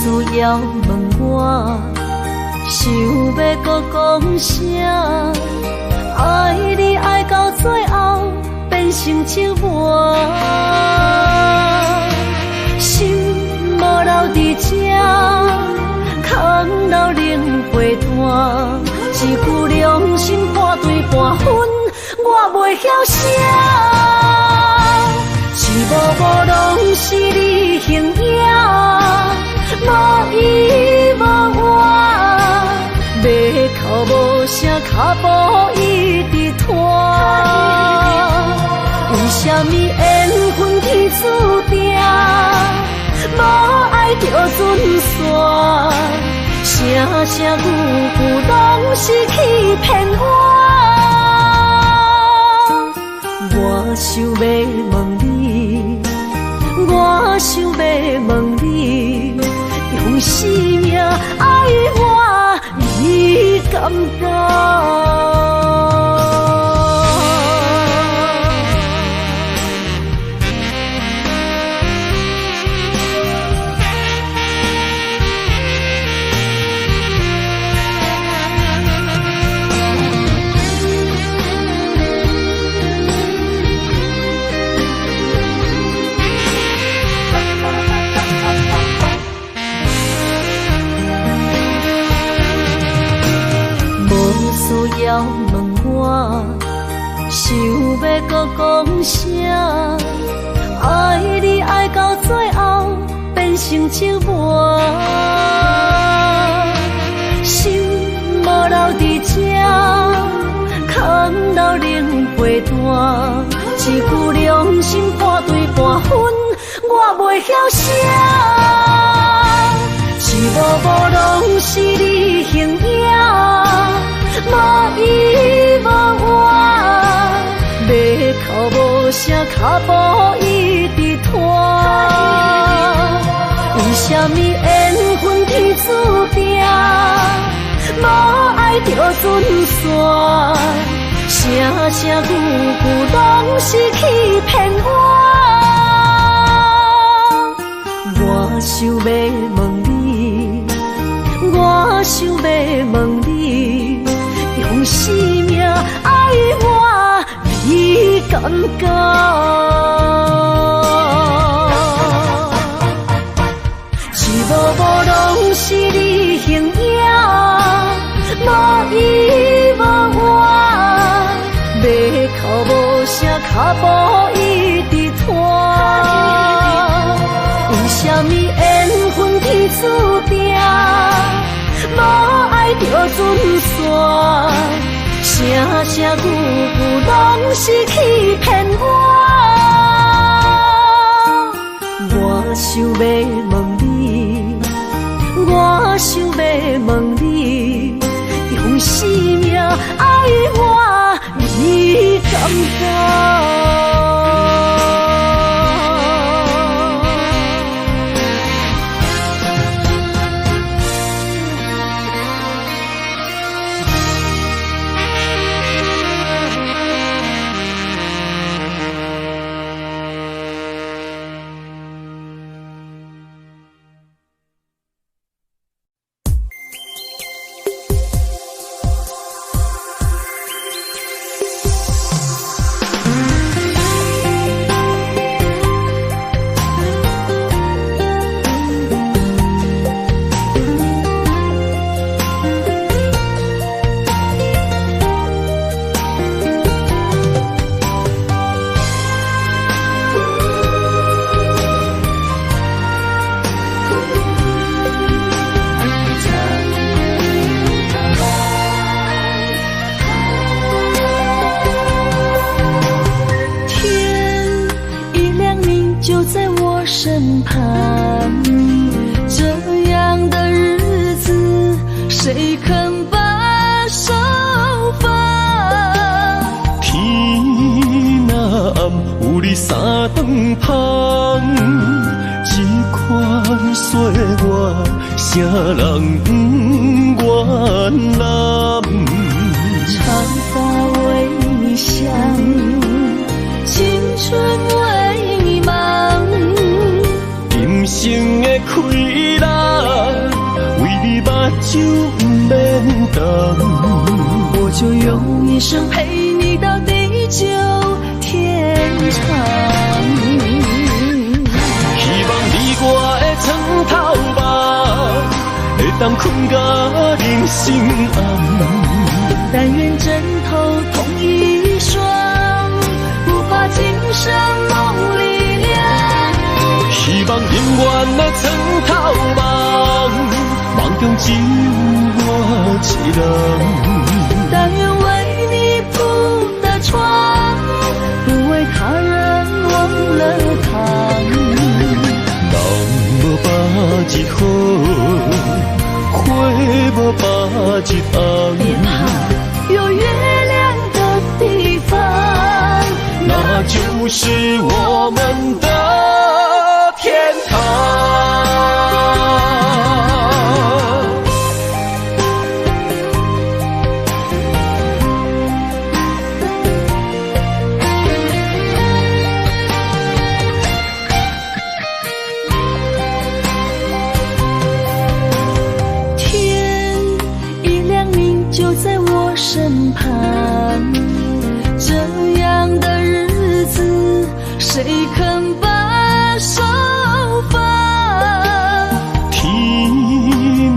需要问我，想要搁讲啥？爱你爱到最后变成寂寞，心无留伫这，空留冷陪伴。一句良心半对半分，我袂晓写。一幕幕拢是你形影，无依无我，马口无声，脚步一直拖。为什么缘分天注定，无爱就准线？声声句句拢是欺骗我。我想要问你，我想要问你，用生命爱我，你敢敢？需要问我，想要搁讲啥？爱你爱到最后变成寂寞，心无留伫这，空留冷陪伴。一句良心半对半分，我袂晓写。一幕幕拢是你形影，无依无我，马口无声，脚步一直拖。为什么缘分天注定，无爱就准线？声声句句拢是欺骗我。我想要问你，我想要问你，用生命爱我，你敢敢？一幕幕拢是你形影，无依无我，马口无声，脚步一直拖。为什么缘分天注定，无爱就准线？声声句句拢是欺骗我。我想要问你，我想要问你，用生命爱我，你敢敢？身旁，这样的日子谁肯把手放？天若暗，有你三顿香，这款岁月，谁人不原谅？长发为你香，青春为你忙。人生的开朗，酒不免等，我就用一生陪你到地久天长。希望你我的床头梦，会当困到人心暗。但愿枕头同一双，不怕今生梦里凉。希望永远的床头梦，梦中只有我一人。但愿为你铺的床，不为他人忘了躺。人无百日好，花无百日红。别怕有月亮的地方，那就是我们的天堂。天一亮你就在我身旁，这样的日子谁肯把手放？天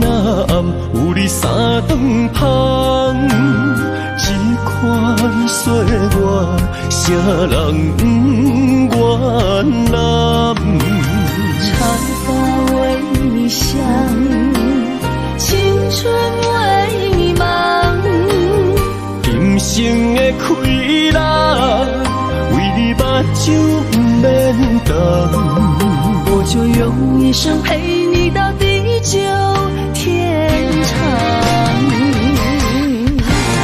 若暗，有你三顿香，这款岁月，谁人不愿揽？长发为你香，青春为你忙。今生的快乐，为你目睭不免等。我就用一生陪你到地久天长。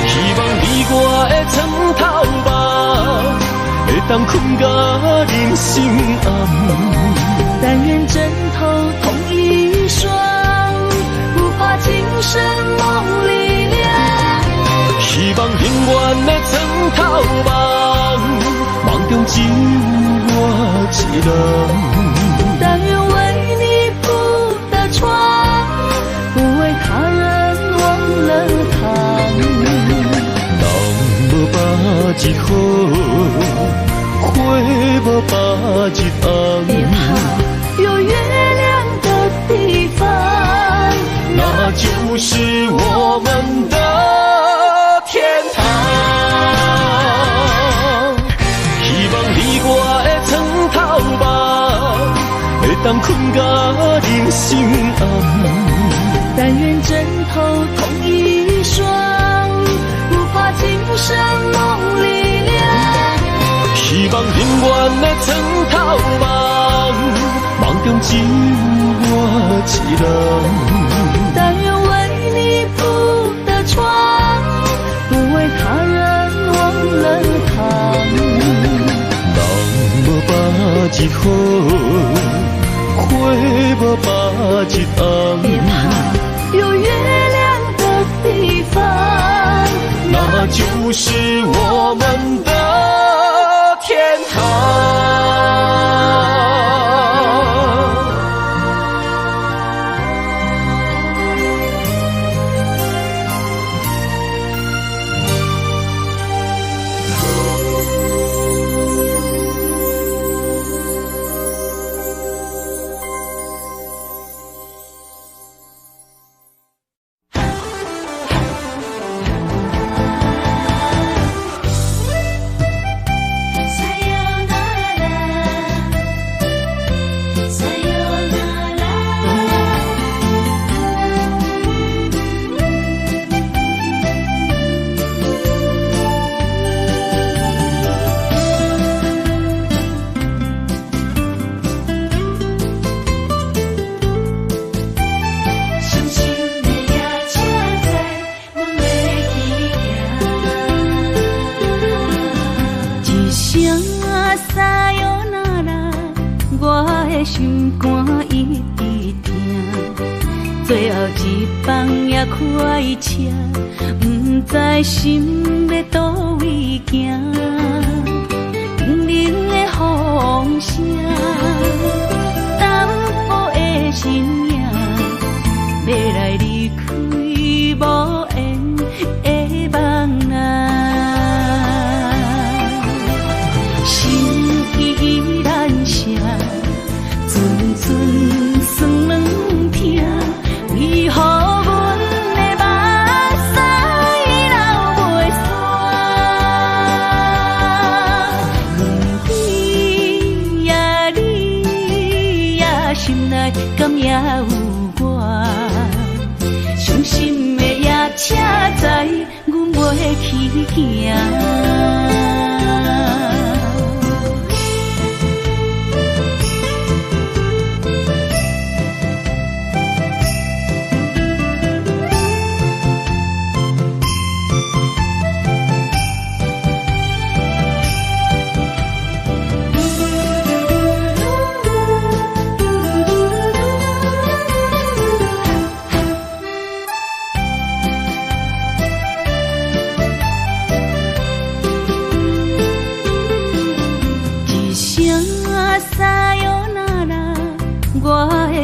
希望你我的床头梦，会当困到人心暗。但愿枕头同一双，不怕今生梦里凉。希望永远的床头梦，梦中只有我一人。但愿为你铺的床，不为他人忘了躺。人无百日好，花无百日红。别怕有月亮的地方，那就是我们的天堂。希望你我的床头梦，会当困到人心暗。但愿枕头同一双，不怕今生梦里凉。希望永远的床头梦，梦中只有我一人。但愿为你铺的床，不为他人忘了躺。人无百日好，花无百日红。别怕有月亮的地方，那就是我们的天堂。心肝一直疼，最后一放也开车，不知心要倒位行。冷冷的风声，淡薄的身影，要来离开。去行。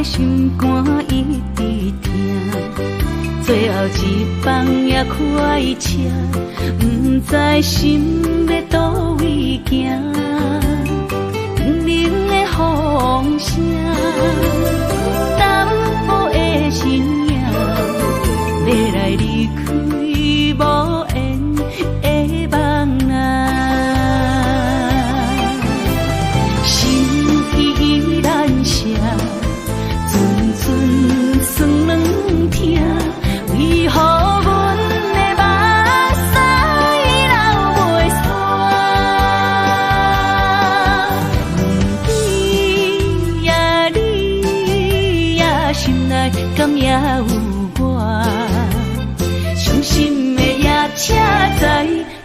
心肝一直疼，最后一放也开车，不知心要倒位行。冷冷的风声，淡薄的身影，要来离开无缘的梦啊，心依然舍。算软疼，为何阮的目屎流袂煞？你呀，心内敢也有我？伤心的夜车载，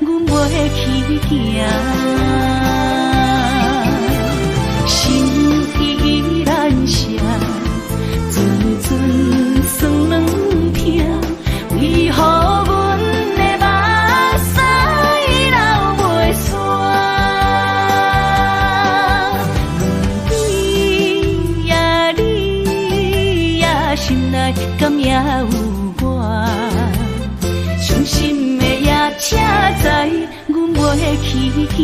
阮袂去行。心依然舍。算软疼，为何阮的目屎流袂煞？你呀，心内敢也有我？伤心的夜车载，阮袂去行。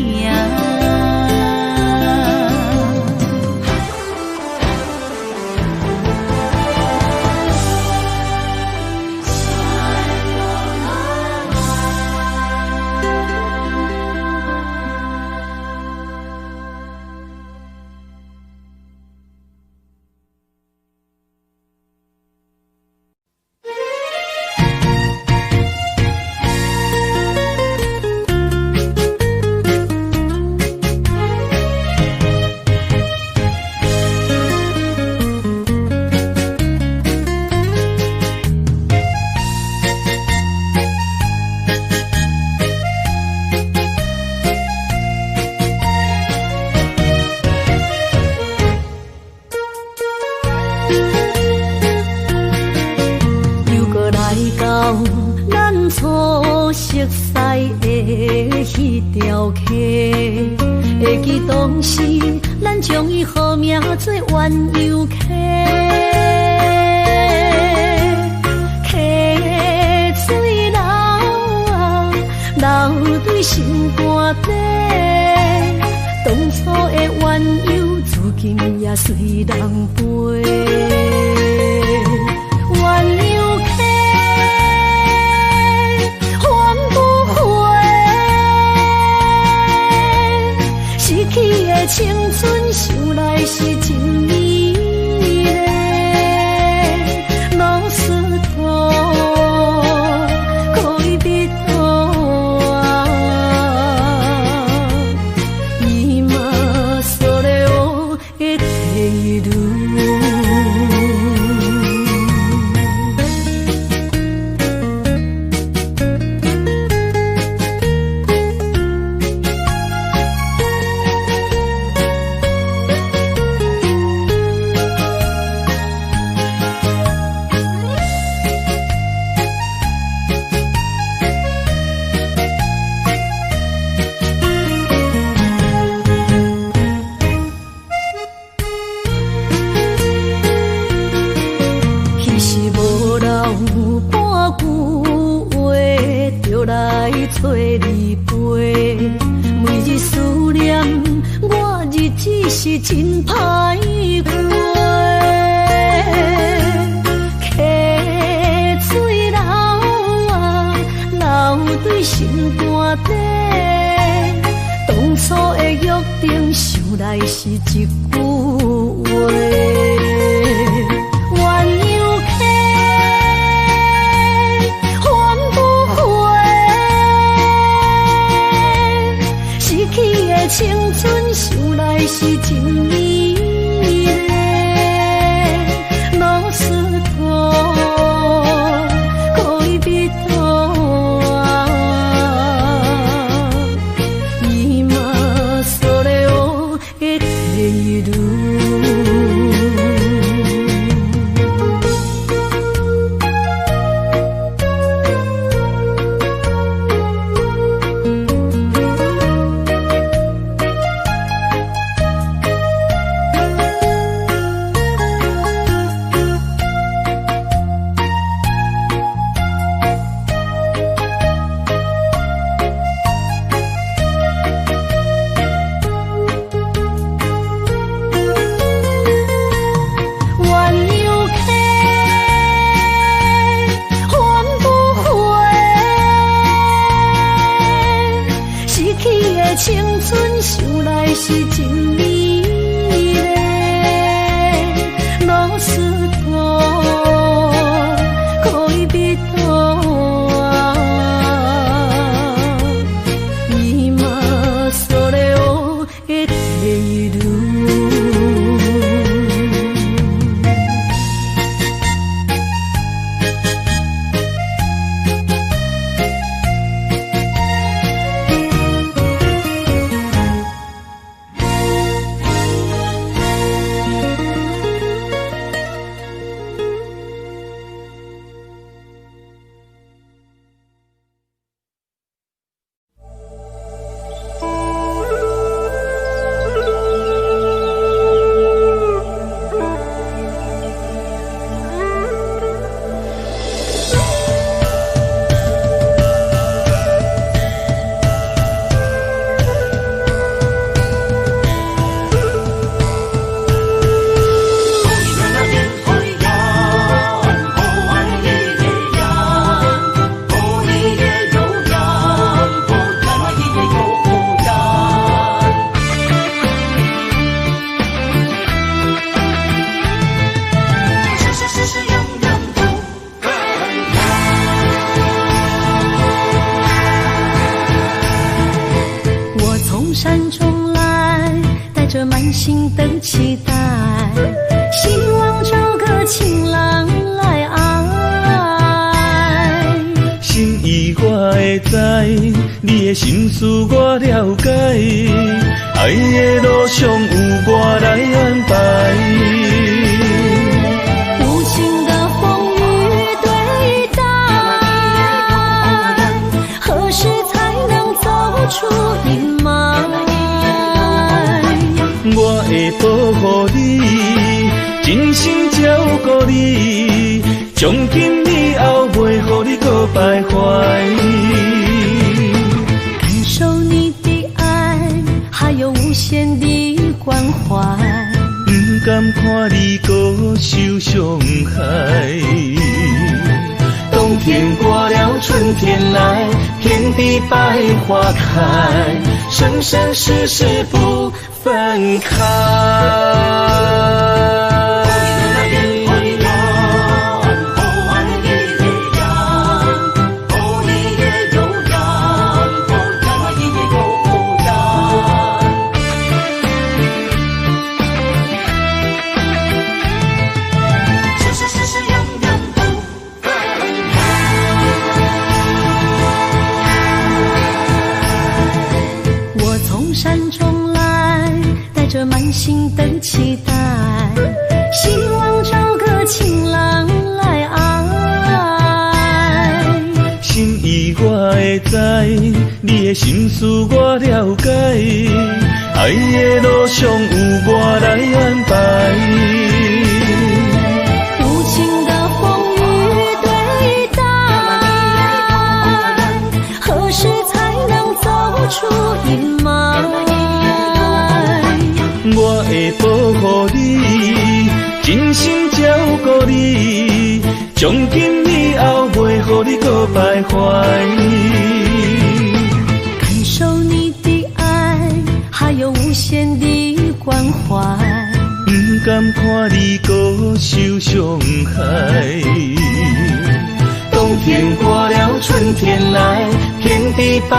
会记当时，咱将伊号名做鸳鸯溪，溪水流啊，流对心肝底。当初的鸳鸯，至今也随人陪。鸳鸯溪。青春想来是真美丽，老师徒可以别途啊，伊嘛所了的退路。找你陪，每日思念，我日子是真歹过。溪水流啊，流对心肝底。当初的约定，想来是一句话。是真美丽，老师徒可以比多啊，伊嘛所了的地路。山中来，带着满心的期待，希望找个情郎来爱。心意我会知，你的心思我了解，爱的路上有我来安排。无情的风雨对待，何时才能走出阴霾？我会保护你，真心照顾你，从今以后袂予你搁徘徊。感受你的爱，还有无限的关怀，不甘看你搁受伤害。冬天过了，春天来，天地百花开，生生世世不分开。山中来，带着满心的期待，希望找个情郎来爱。心意我会知，你的心思我了解，爱的路上有我来安排。无情的风雨对待，何时才能走出阴霾？我会保护你，真心照顾你，从今以后袂予你搁徘徊。感受你的爱，还有无限的关怀，不甘看你搁受伤害。冬天过了，春天来，天地百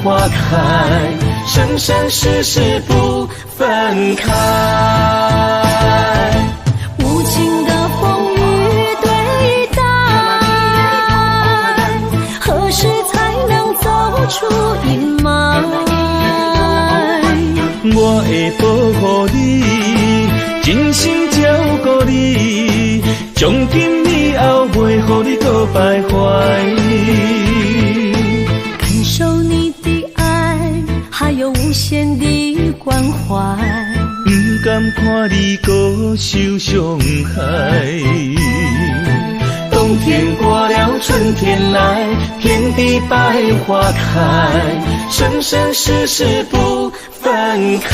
花开，生生世世不分开。无情的风雨对待，何时才能走出阴霾？我会保护你，真心照顾你，从今以后袂予你搁徘徊。感受你的爱，还有无限的关怀，不甘看你搁受伤害。冬天过了，春天来，天地百花开，生生世世不分开。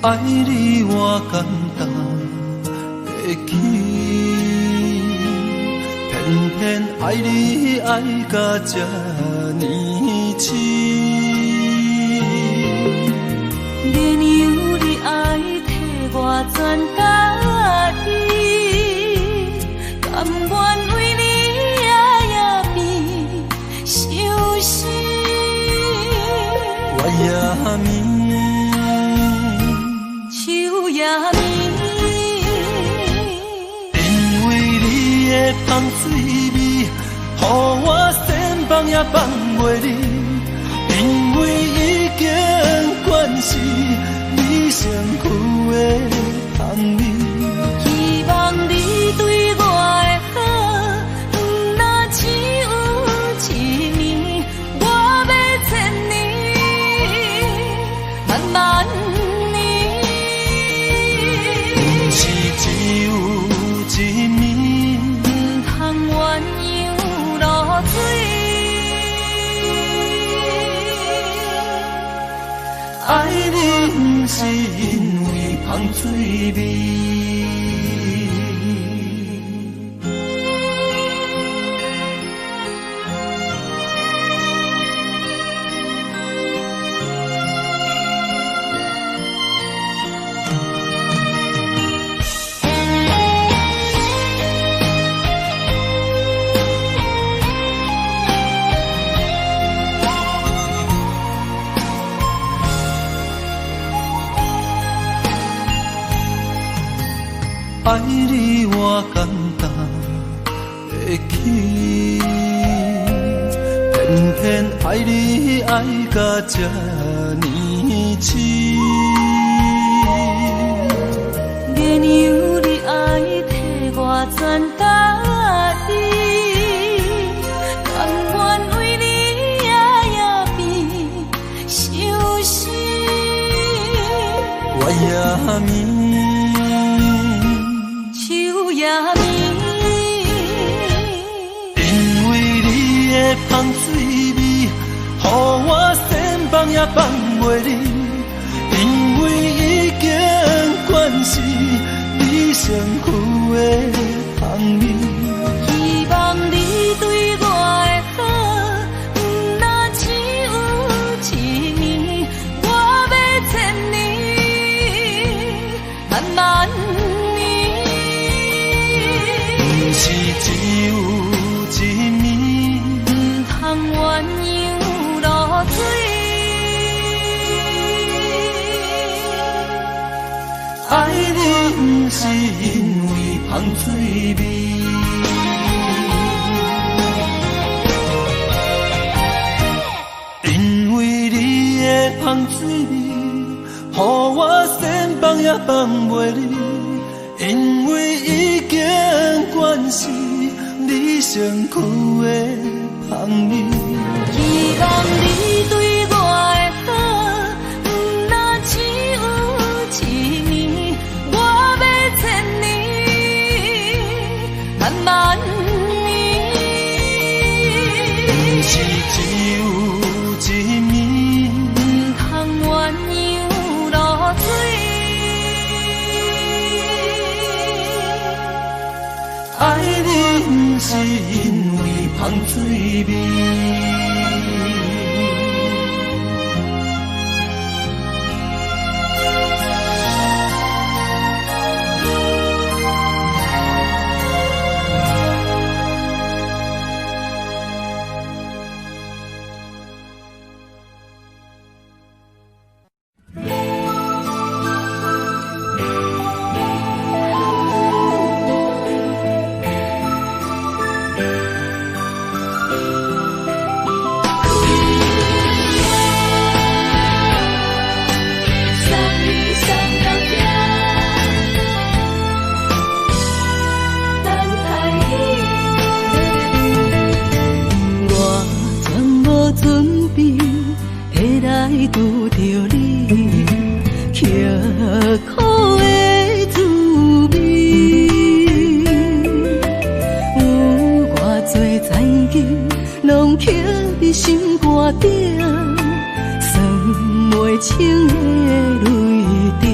爱你我简单会起，偏偏爱你爱到这呢深。连由你爱替我全家己，甘愿为你夜变伤心。我也眠。因为你的香水味，予我千放也放袂离。因为已经惯是你身躯的香味，希望你对我的好，若只有一年，我要千年，慢慢。只有一面，不通鸳鸯落水。爱你不是因为香水味。爱你我简单会起，偏偏爱你爱到这呢深。连由你爱替我全家己，甘愿为你夜变伤心。我也眠。因为你的香水味，予我千放也放袂离。因为已经惯是你身躯的香味，希望你对我的好，若只有一年，我要千年，慢慢。是只有一面，不通鸳鸯落水。爱你不是因为香水味，因为你的香水味，予我千放也放袂离。因为已经惯是你身躯的香味，希望你对我的好，若只有一年，我要千年，慢慢年。不是只有一面，不通鸳鸯落水。爱你不是因为香水味。拄着你，刻苦的滋味，有偌多残景，拢刻伫心肝顶，算袂清的泪滴。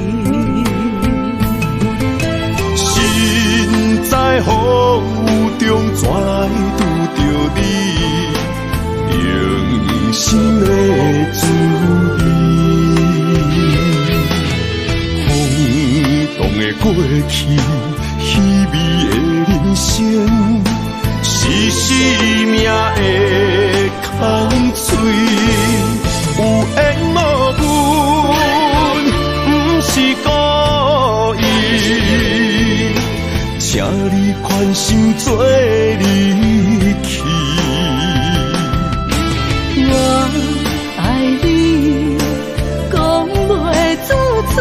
怎来拄着你用心的滋味？风动的过去，稀微的人生，是生命的空嘴，有缘无分，不是故意，请你宽心做离去。我爱你，讲袂出嘴，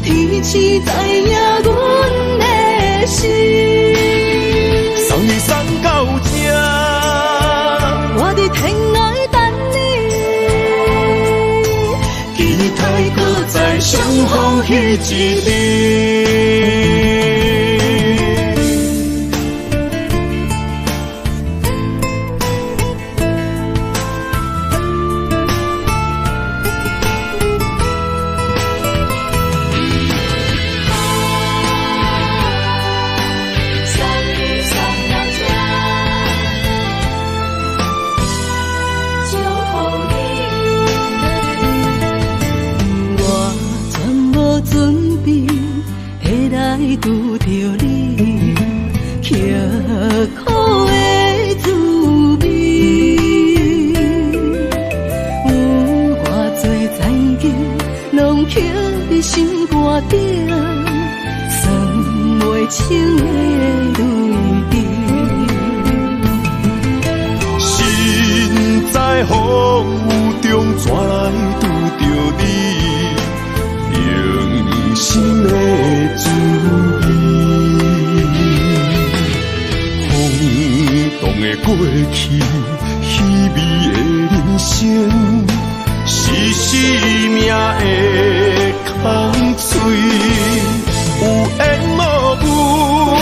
天气知影阮的心。送你送到这，我伫天涯等你，期待搁再相逢彼一日。拄着你，刻苦的滋味，有偌多残景，拢刻伫心肝顶，算袂清的泪滴。身在风雨中，怎来拄着你用心的滋味？风动的过去，稀微的人生，是生命的空嘴，有缘无分，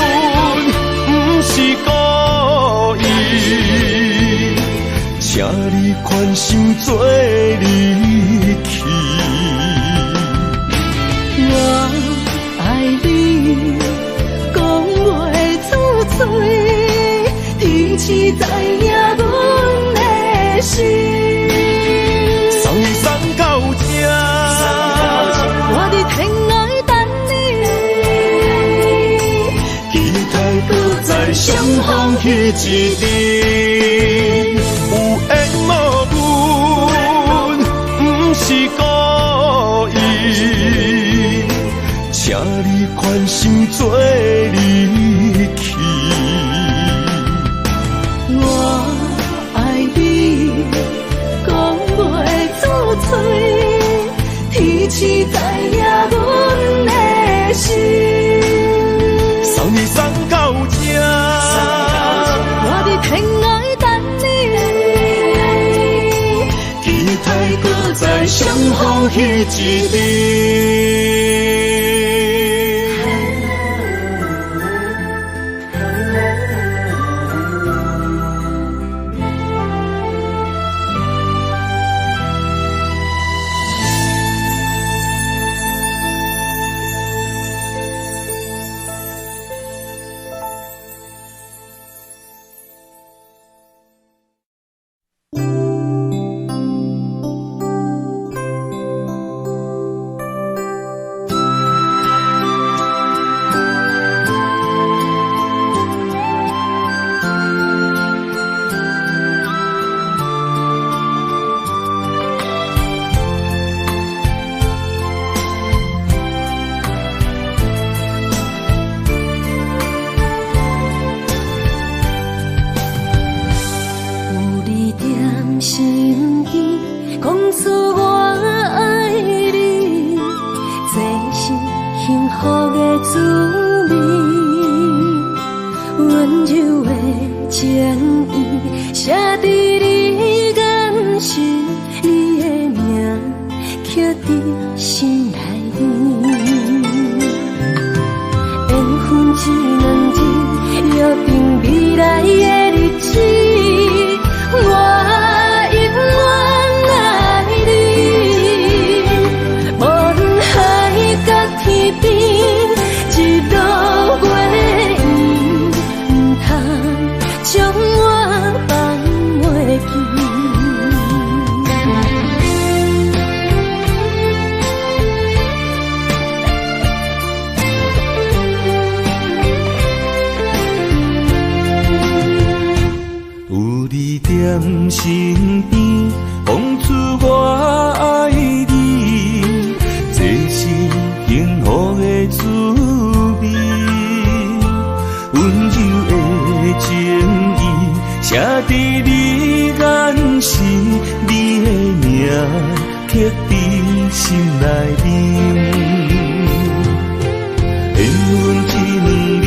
不是故意，请你宽心做离去。我爱你，讲袂出嘴，天气知影阮的心。送你送到这，我伫天涯等你，期待搁再相逢彼一日。有缘无分，不是故意，请你宽心做离去。我爱你，讲袂出嘴，天气知影阮的心。送你送到这，我伫天涯等你，期待搁再相逢彼一日。一路过影，唔通身边，讲出我爱你，这是幸福的滋味。温柔的情意，写在你眼神，你的名刻在心内面。缘分一两日，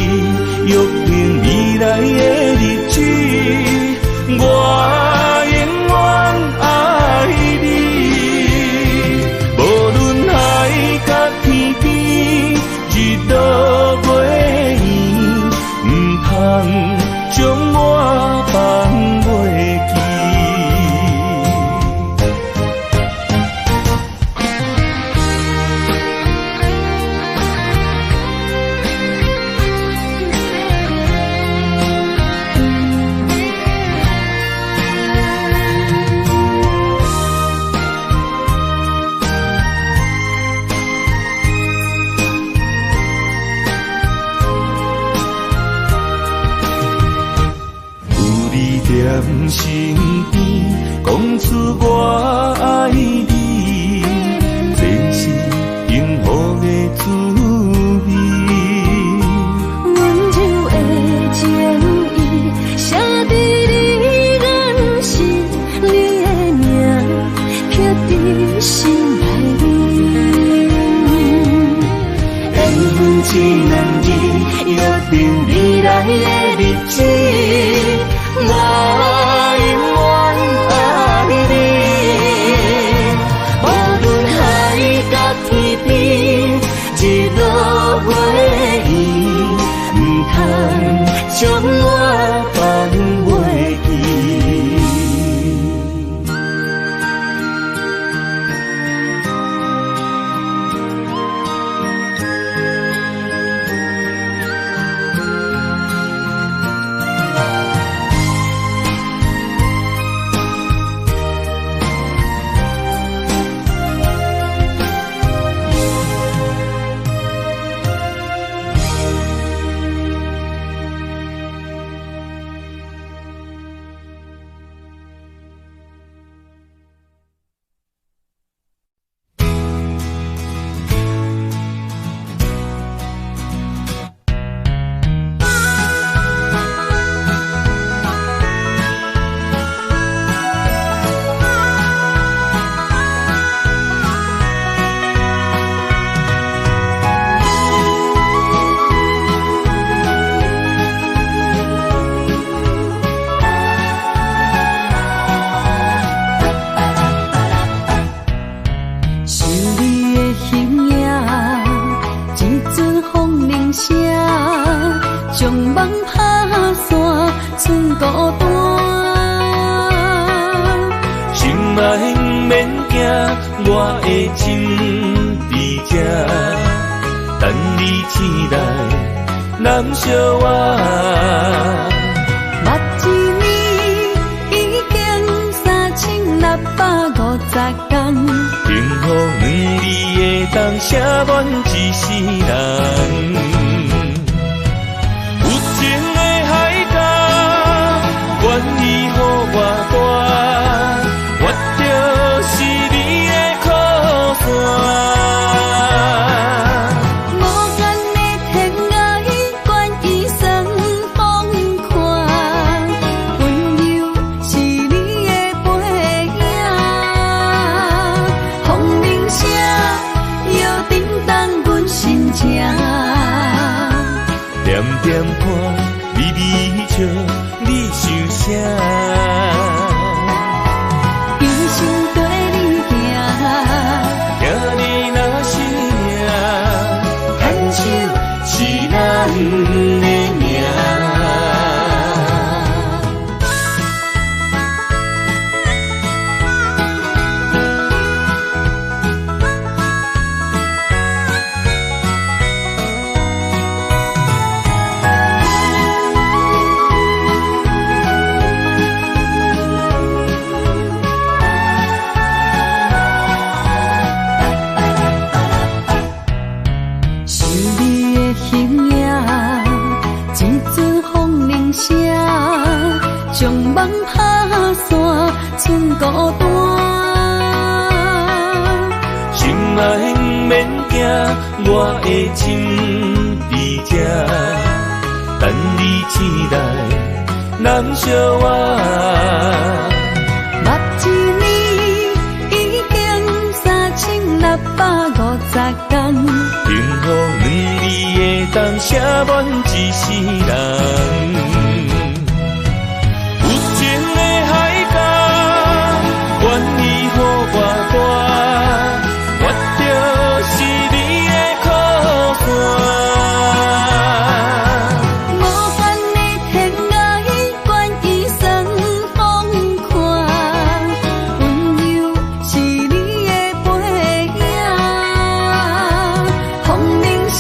约定未来的日子，我永远爱你。无论海角天边，日落月圆，不通将我放袂记。在身边，讲出我爱你，这是幸福的滋味。温柔的情意，写在你眼神，你的名刻在心内面。缘分一两日，约定未来的日子。我永远爱你，无论海角天边，日落月圆，不通将我放袂记。我的心伫这，等你醒来，难相我。目一年已经3650天，幸福两字的当写满一世人。有情的海角，愿意予我带，我就是你的靠山。无间的天涯，愿意算风看，温柔是你的背影。风铃声，摇叮当阮心情。点点看，微微笑，你想啥？一生跟你行，行你若是命，牵手是咱的命。是你的形影，一阵风铃声，将梦拍山剩孤单。心爱免惊，我的心伫这，等你醒来，难相偎。目一年已经3650天，幸福两字会当写满一世人。有情的海角，愿意予我带，我就是你的靠山。无限的天涯，愿意算风看，温柔是你的背影。风铃声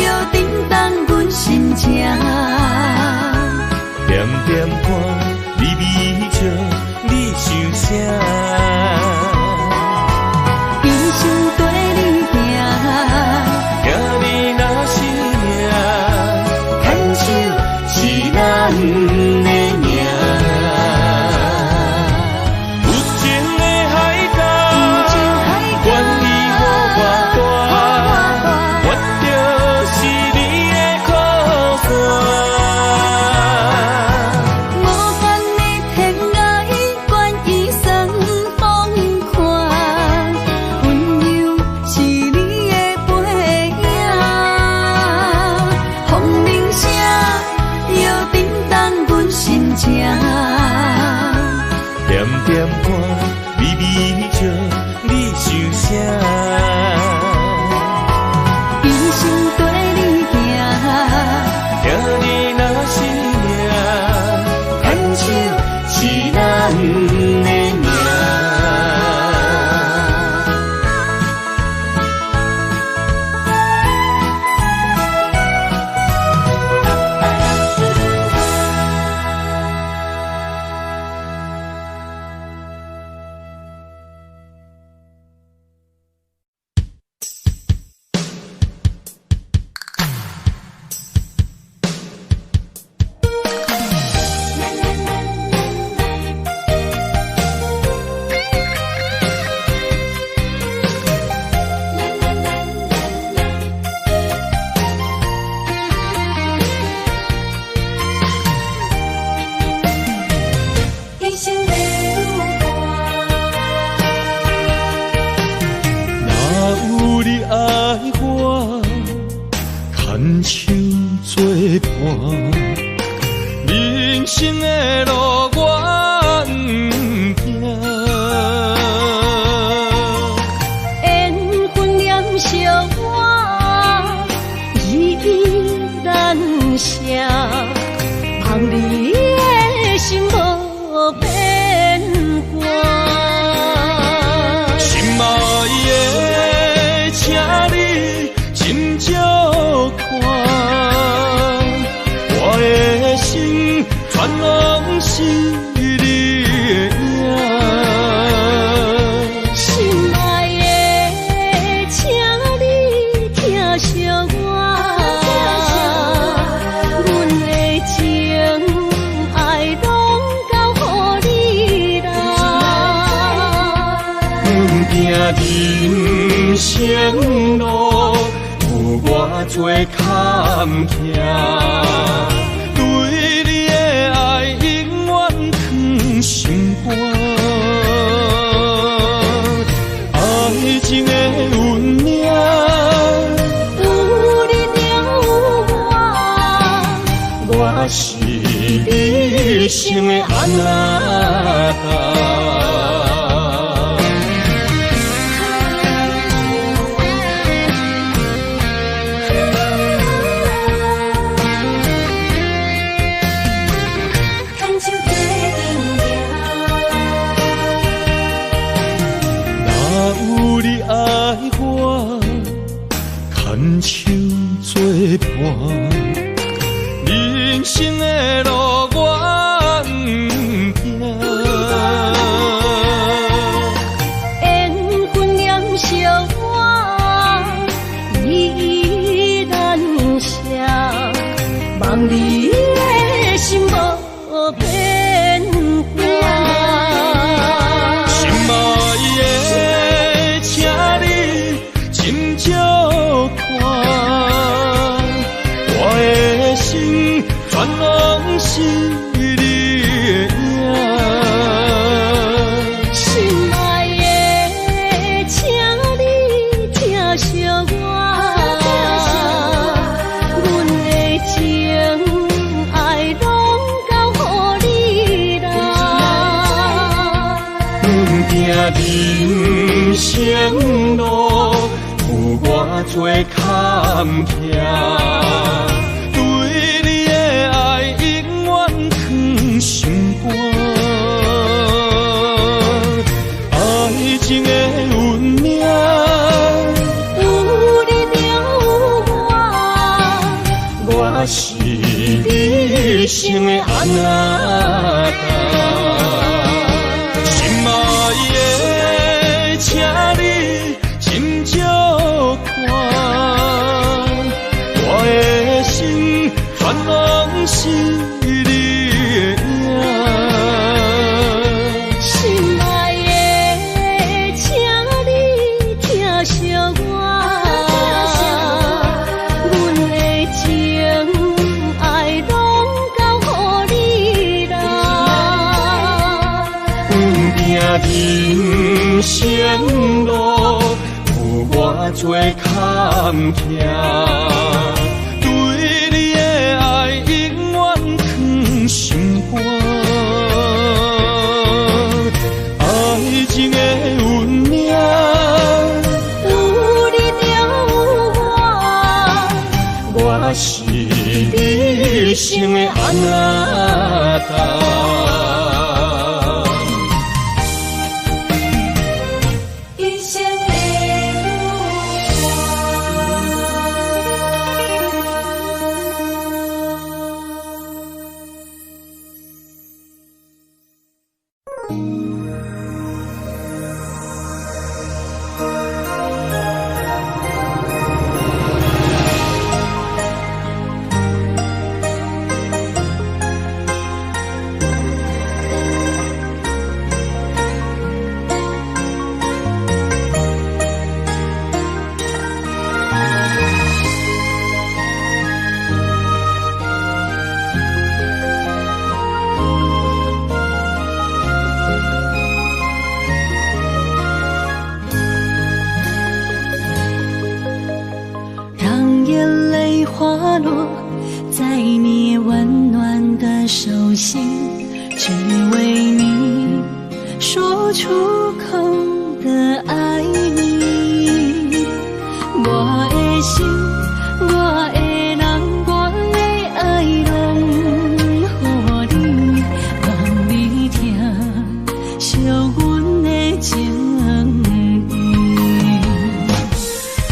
摇叮当阮心情，点点看，微微笑，你想啥？一生跟你行，行你若是命，牵手是咱的命。有情的海角，愿意予我带，我就是你的靠山。无限的天涯，愿意算风看，温柔是你的背影。风铃声摇叮当阮心情，点点看，微微笑，你想啥？一生跟你行，行你若是命，牵手是咱的命。一生的路若有你爱我，牵手作伴，人生的路我不惊。缘分念相我，依然写，望你的心无变卦。心爱的，请你斟酌看，我的心全拢是你的影。心爱的，请你疼惜我，阮的情爱拢交予你啦。行人生路，有我做坎坷，对你的爱永远藏心肝。爱情的运命，有你有我，我是你生的安那达。牵手跟你若有你爱我，牵手作伴，人生的路我不惊。缘分念相我，依然写，望你的心无变卦。烦恼是你的影。心爱的，请你疼惜我，阮的情爱拢交予你啦。阮行人生路有偌多坎坷，对你的爱永远藏心肝。爱情的运命，有你就有我，我是你生的安那心爱的，请你斟酌看，我的心烦恼是你的影。心爱的，请你疼惜我，阮的情爱拢交予你啦。人生路有偌多坎坷，对你的爱永远藏心肝。爱情的运命，有你就有我，我是你生的安那一生的让眼泪滑落在你温暖的手心，只为你说出口的爱你。我的心，我的人，我的爱拢予你，望你疼惜阮的情意。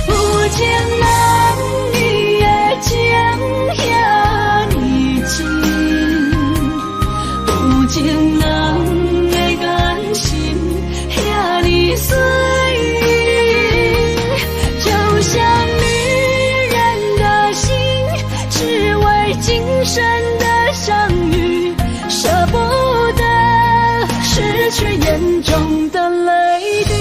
有情人你的情遐尼真，有情人的眼神遐尼水，就像女人的心，只为今生的相遇，舍不得失去眼中的泪滴。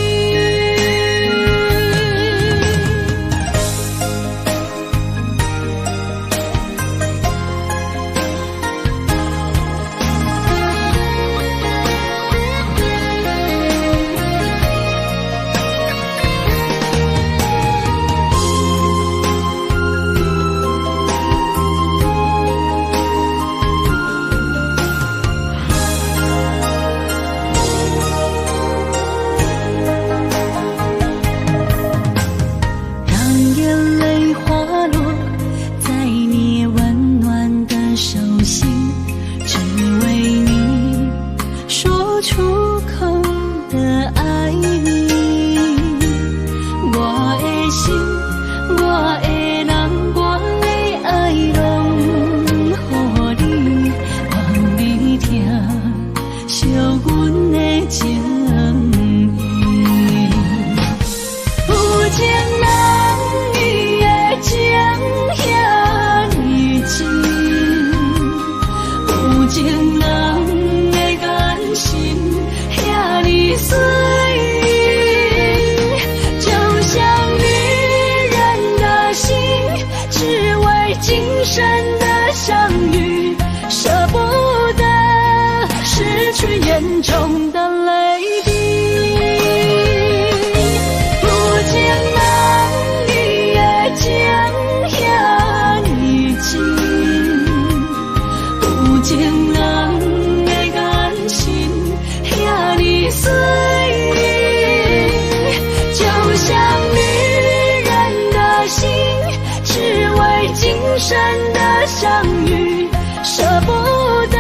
深的相遇，舍不得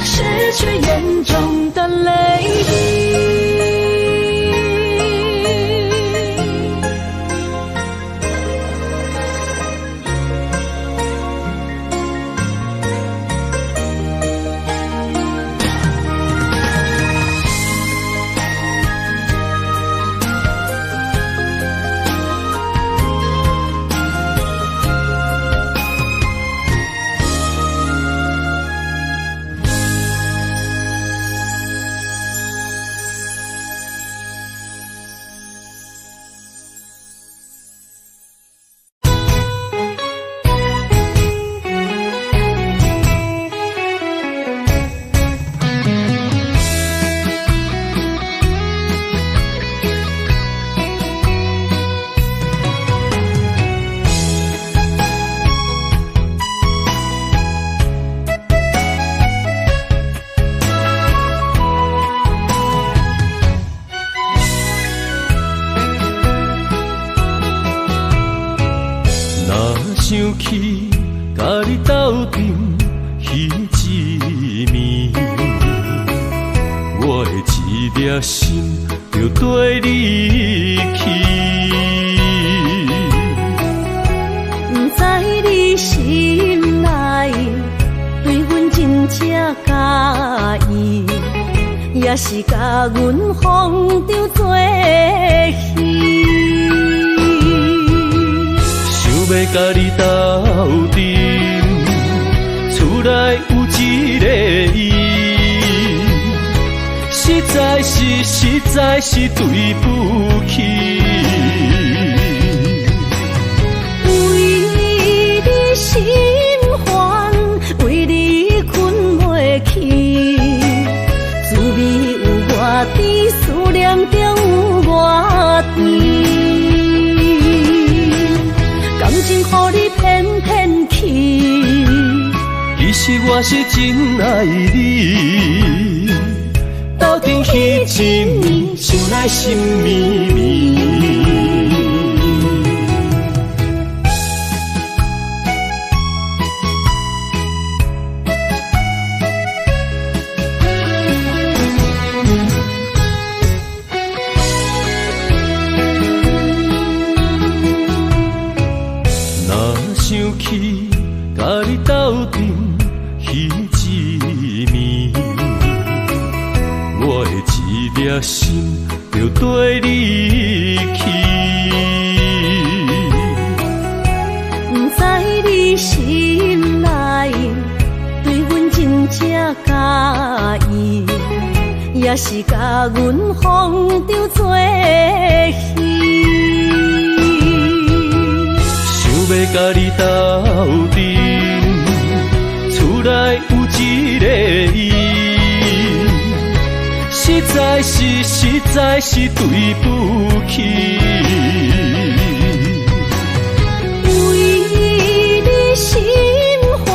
失去眼中的泪滴。想起甲你斗阵彼一暝，我的一粒心就跟你去。不知你心内对阮真正介意，也是甲阮放着做戏。要甲你斗阵，厝内有一个伊，实在是对不起。为你心烦，为你困袂去，滋味有外甜，思念中有外甜。感情予你骗骗去，其实我是真爱你，斗阵彼一暝，想来心绵绵。想起甲你斗阵彼一暝，我的一粒心就跟你去。不知你心内对阮真正介意，也是甲阮放着做戏。要甲你斗阵，厝内有一个伊，实在是对不起。为你心烦，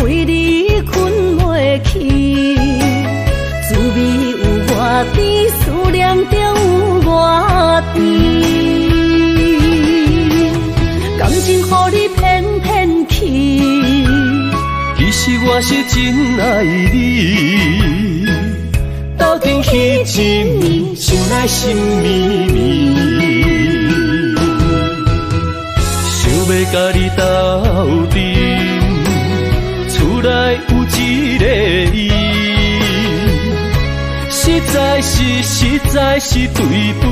为你困袂去，滋味有外甜，思念中有外甜。感情予你骗骗去，其实我是真爱你，斗阵彼一暝，想来心绵绵。想要甲你斗阵，厝内有一个伊，实在是对不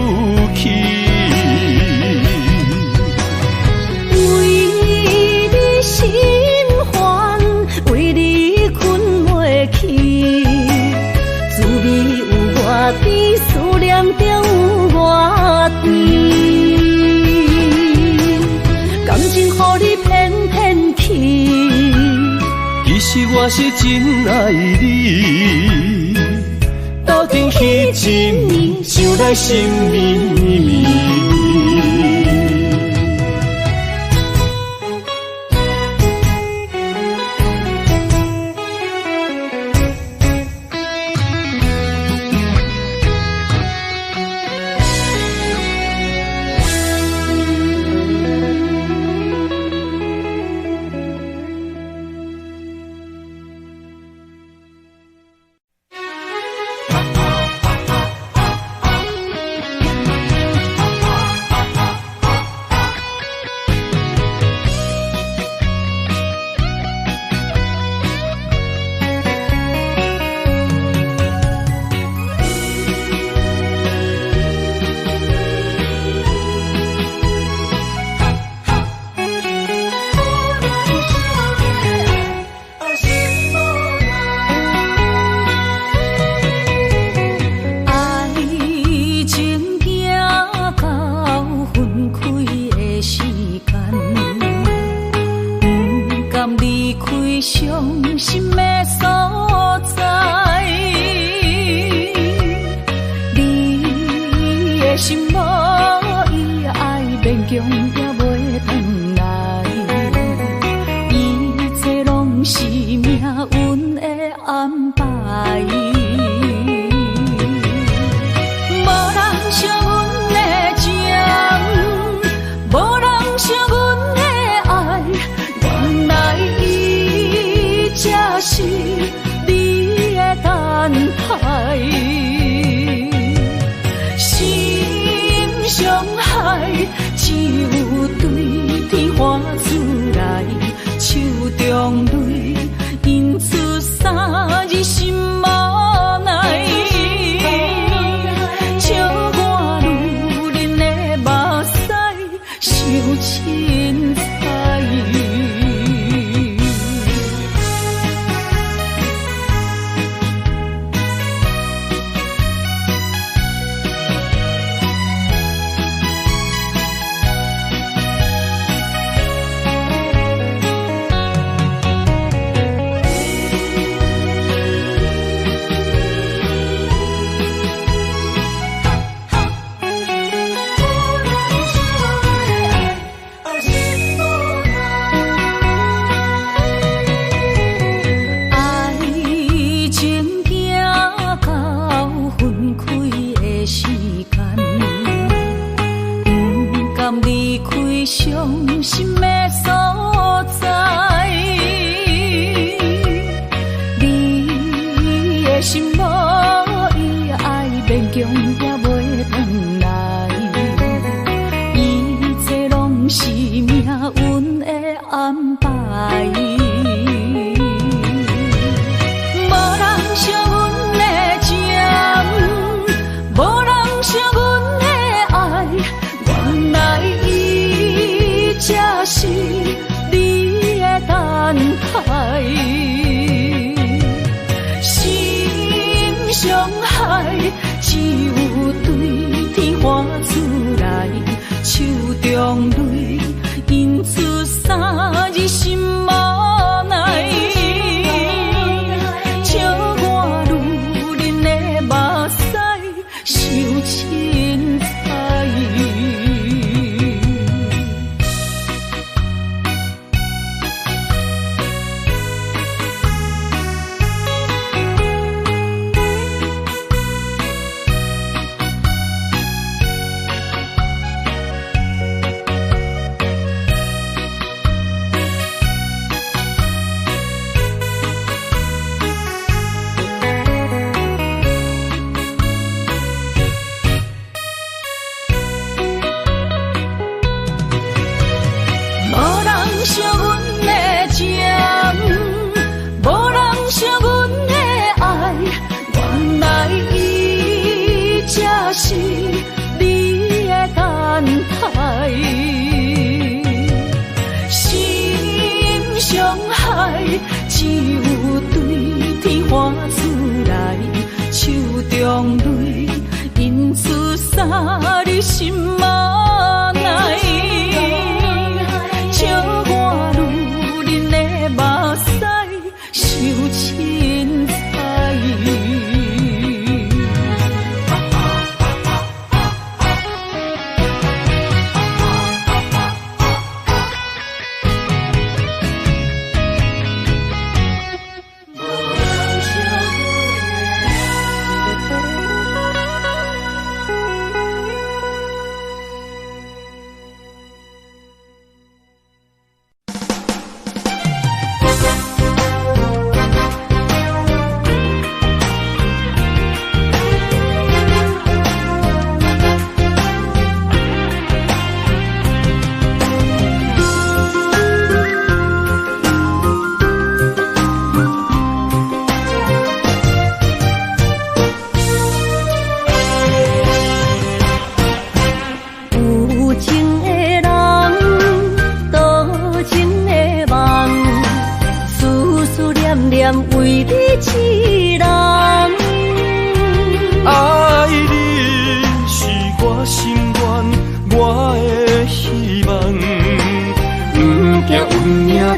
起。心烦，为你困袂去，滋味有外甜，思念中有外甜。感情予你骗骗去，其实我是真爱你，斗阵彼一暝，想来心绵绵。开伤心的所在。你的心无伊爱勉强也袂转来，一切拢是命运的安排。无人像阮的情，无人像阮的爱，原来伊才是你的等待。心伤害，只有对天花出来，手中泪因出三日心无奈。笑我女人的目屎受凊彩。伤心的所在，你的心无伊爱勉强也袂转来，一切拢是命运的安排。无人像阮的情，无人像阮的爱，原来才是你的等待。心伤害，只有对天花出来，手中泪因出三日心无奈。笑我女人的目屎受凊彩。像阮的情，无人像阮的爱，原来伊才是你的等待。心伤害，只有对天花出来，手中泪因出三日心无奈。笑我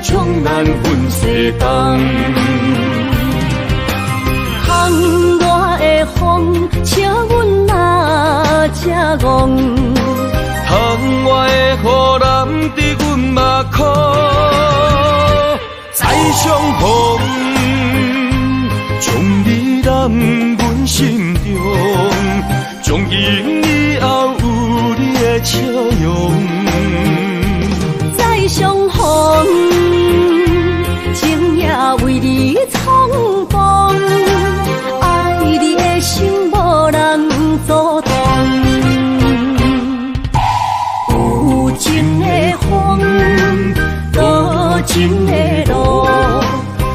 冲咱阮西东。窗外的风，笑阮哪这戆。窗外的雨淋伫阮目眶，再相逢，将你揽阮心中，从今以后有你的笑容。再相逢，情也为你冲动，爱你的心无人阻挡。有情的风，多情的路，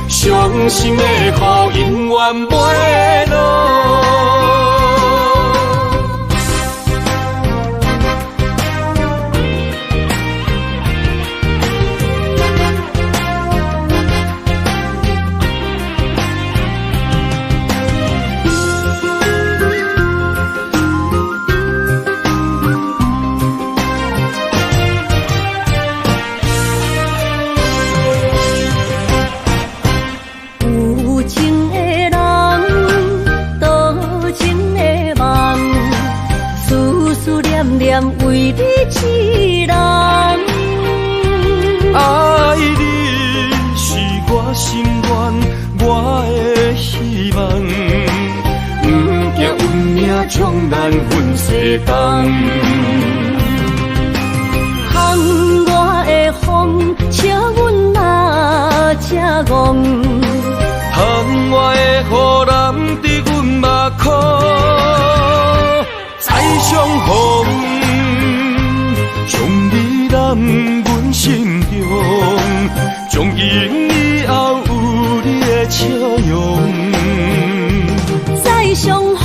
伤心的雨永远袂落。为你一人，爱你是我心愿，我的希望。不惊运命冲咱阮西东。窗外的风，笑阮哪这戆。窗外的雨淋伫阮目眶，再相逢。将你揽阮心中，从今以后有你的笑容。再相逢，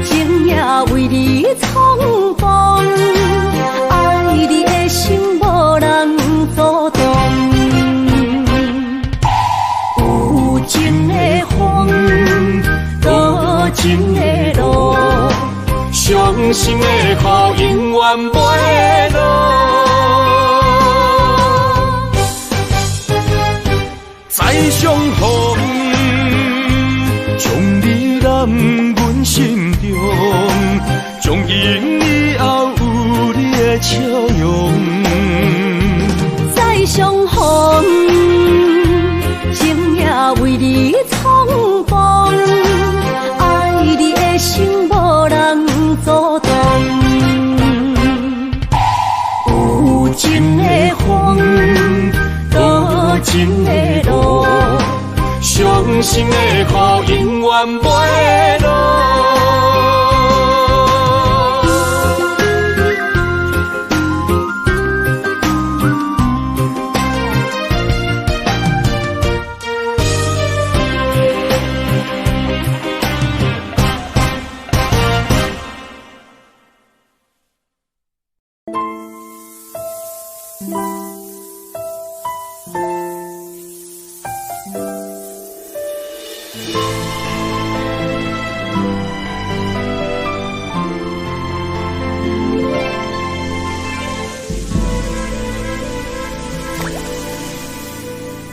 情也为你冲动，爱你的心无人阻挡。有情的风，多情的路，伤心的雨永远袂落。再相逢，将你揽阮心中，从今以后有你的笑容。再相逢，情也为你冲动，爱你的心无人阻挡。有情的风，多情的路，伤心的雨永远袂落。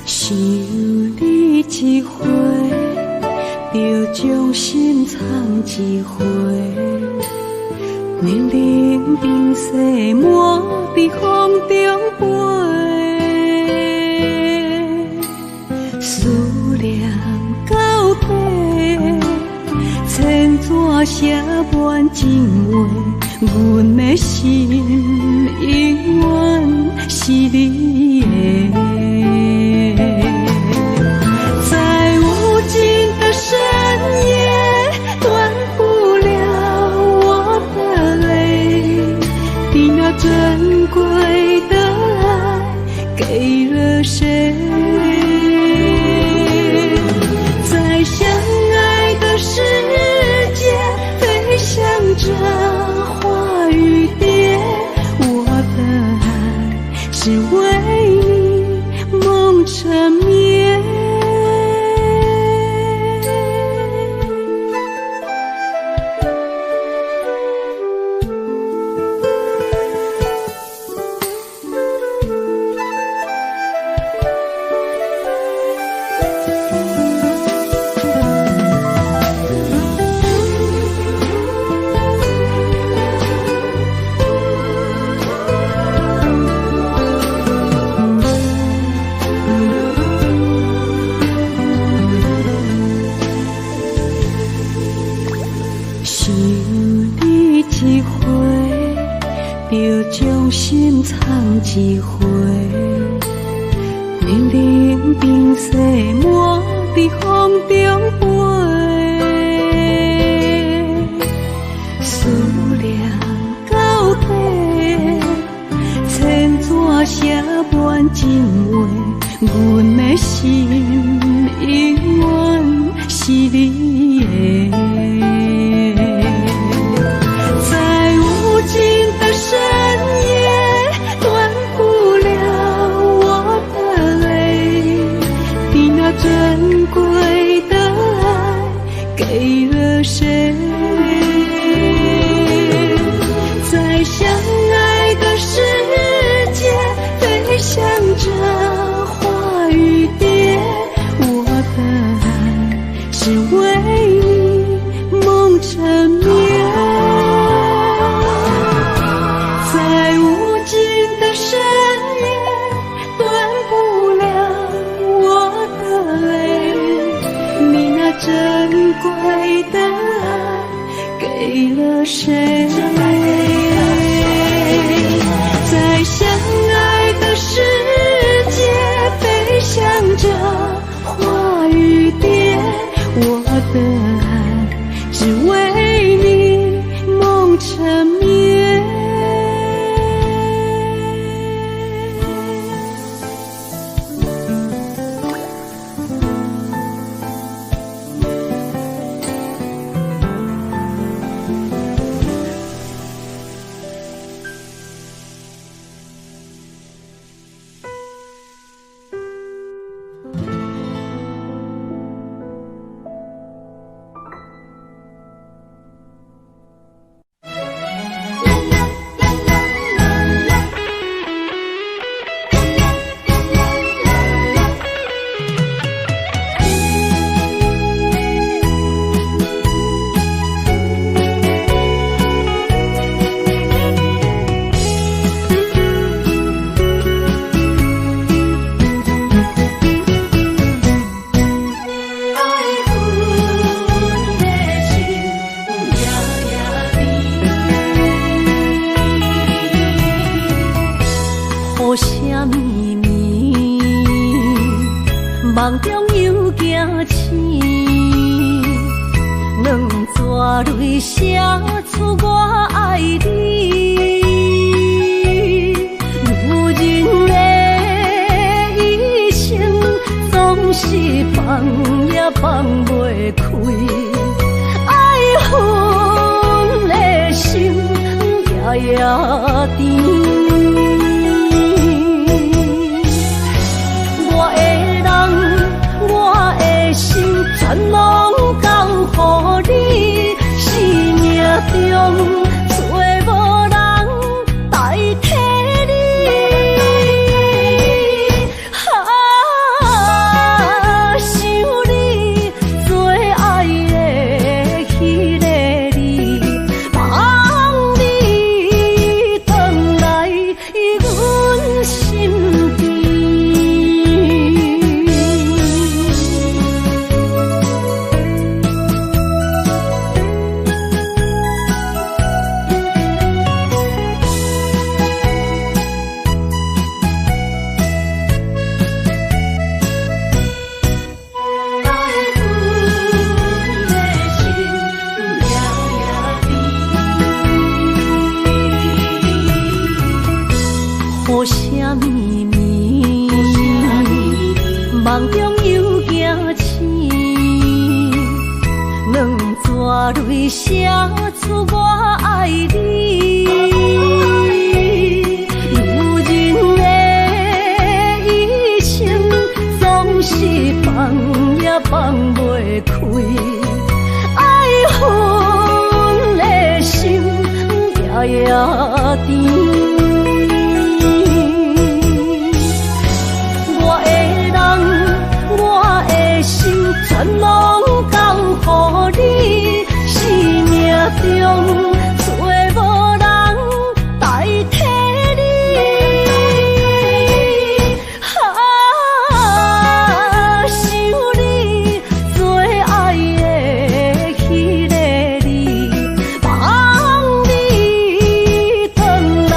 想你一回，就将心藏一回。年龄冰雪满在风中飞，思念到底，千纸写满情话。阮的心永远是你的。在无尽的深夜，断不了我的泪。你那珍贵的爱给了谁？在相爱的世界，飞翔着花与蝶。我的爱是为你梦缠绵。藏一回，年龄冰雪满在风中飞，思念到底，千纸写满真话，阮的心永远是你的。在无尽的深夜，断不了我的泪，你那珍贵的爱给了谁？在相爱的世界，飞翔着花与蝶，我的爱只为你梦成眠。在无尽的深夜，断不了我的泪，你那珍贵的爱给了谁？在相爱的世界，飞翔着花与蝶，我的爱只为你梦成眠。梦中又惊醒，两纸泪写出我爱你。女人的一生总是放也放袂开，爱恨的心夜夜甜。全拢交乎你，生命中找无人代替你。想你最爱的迄个你，望你回来阮身边。雨声绵绵，梦中又惊醒，两纸泪写出我爱你。女人的一生总是放也放袂开，爱恨的心夜夜甜。全拢交乎你，生命中找无人代替你。想你最爱的迄个你，望你回来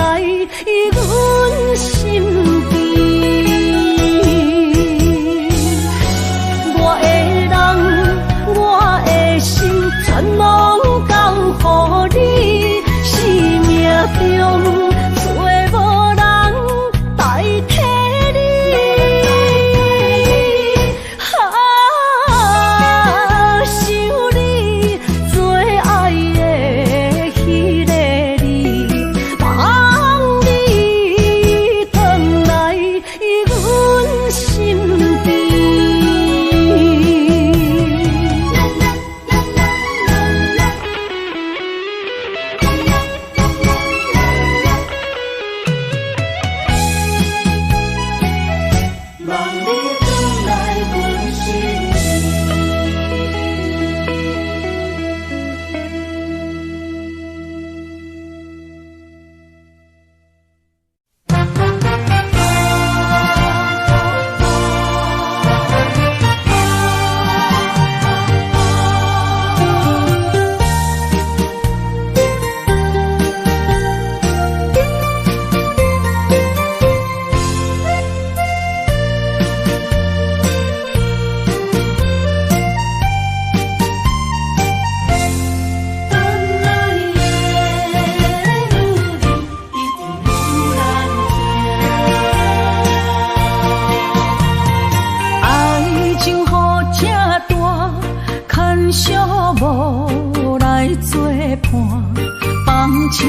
手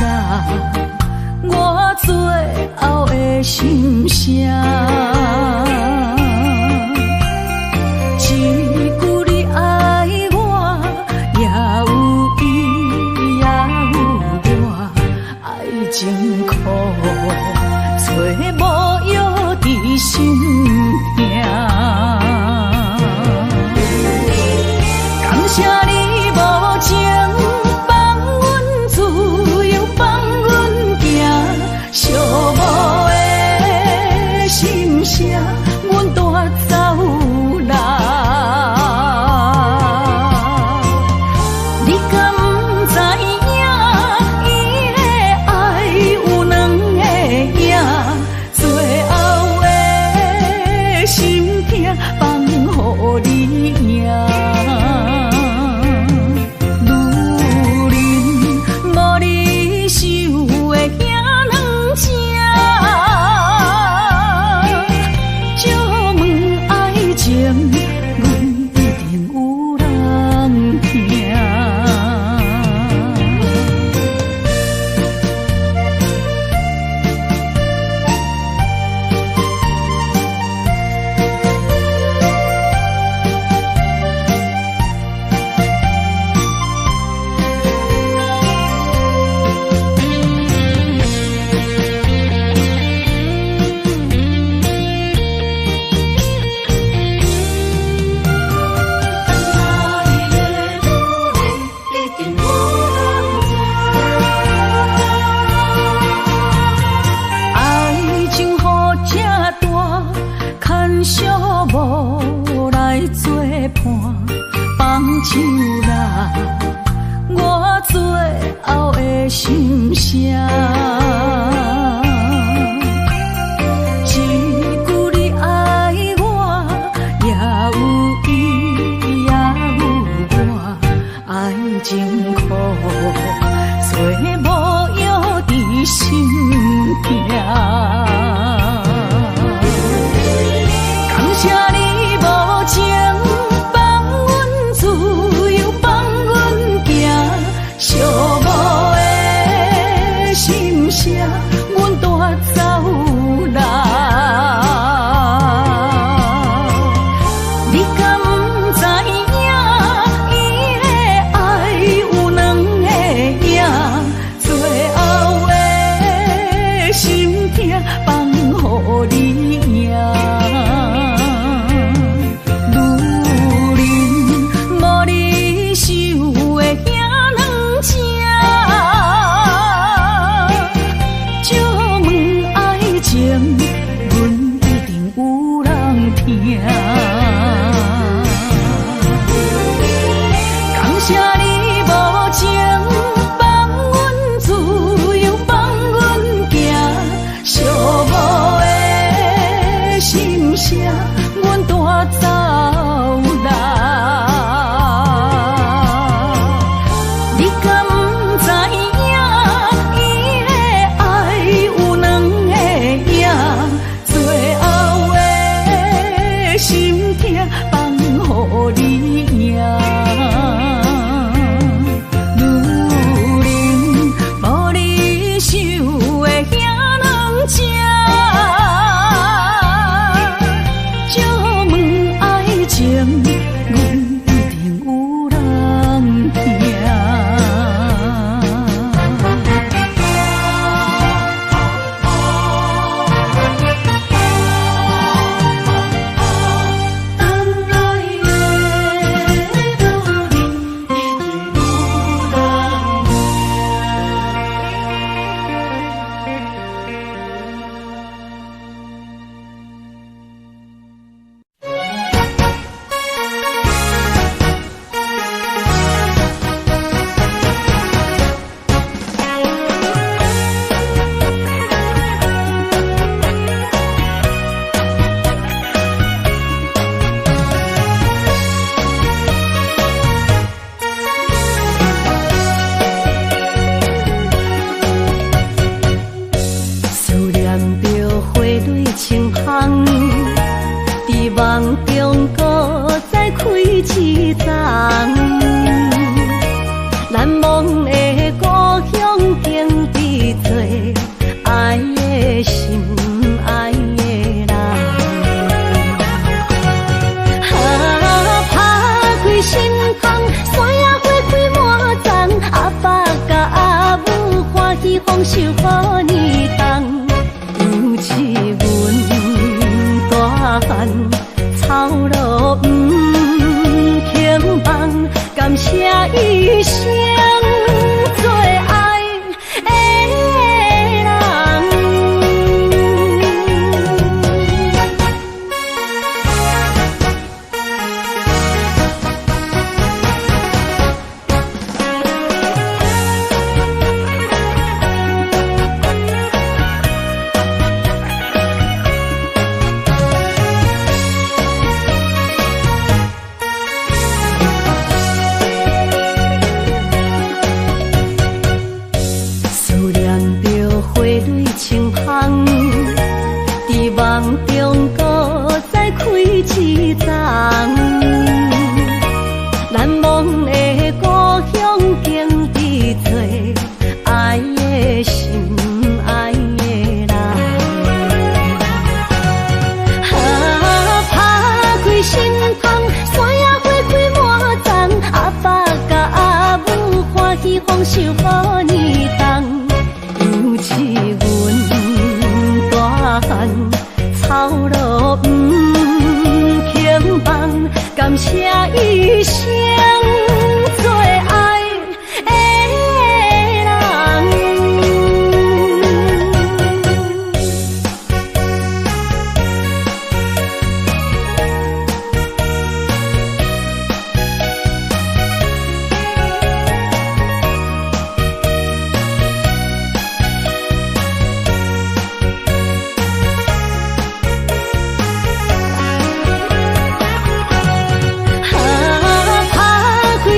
啦，我最后的心声。一句你爱我，也有伊也有我，爱情苦，找无药伫心痛。感谢你无情放阮自由，放阮行，寂寞的心声，阮带走啦。你敢不知影，伊的爱有两个影，最后的心痛放予你赢。手啦，我最后的心声。一句你爱我，也有伊也有我，爱情苦，找无药伫心痛。感谢你无情。寂寞的心声，阮带走啦。你敢不知影，伊的爱有两个影，最后的心痛放予你赢。感谢你无情放阮自由，放阮行，寂寞的心声，阮带走啦。你敢不知影，伊的爱有两个影，最后的心痛放予你赢。难忘的故乡。望中搁再开一丛，难忘的故乡经历做爱的心爱的人。打开心窗，山野花开满丛，阿爸甲阿母欢喜丰收好年冬，犹是阮大汉草路不轻放，感谢一生做爱的人。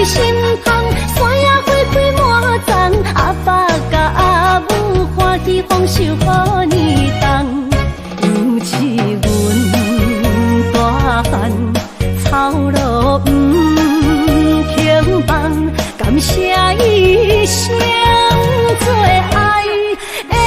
心窗，山野花开满丛，阿爸甲阿母欢喜丰收好年冬，犹是阮大汉草路不轻放，感谢一生做爱的人。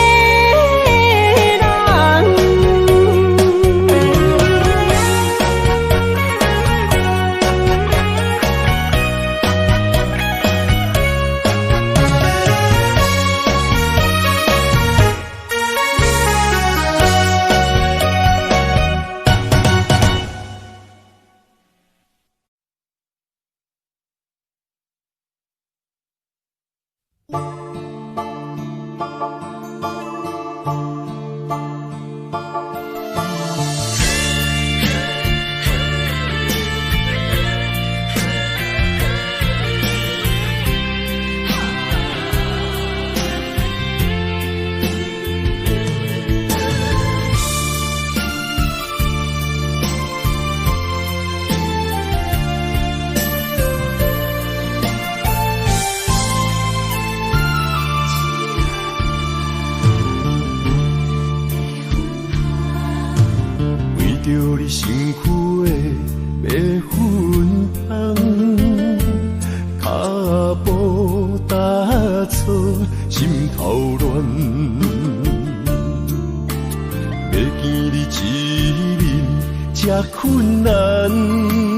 困难。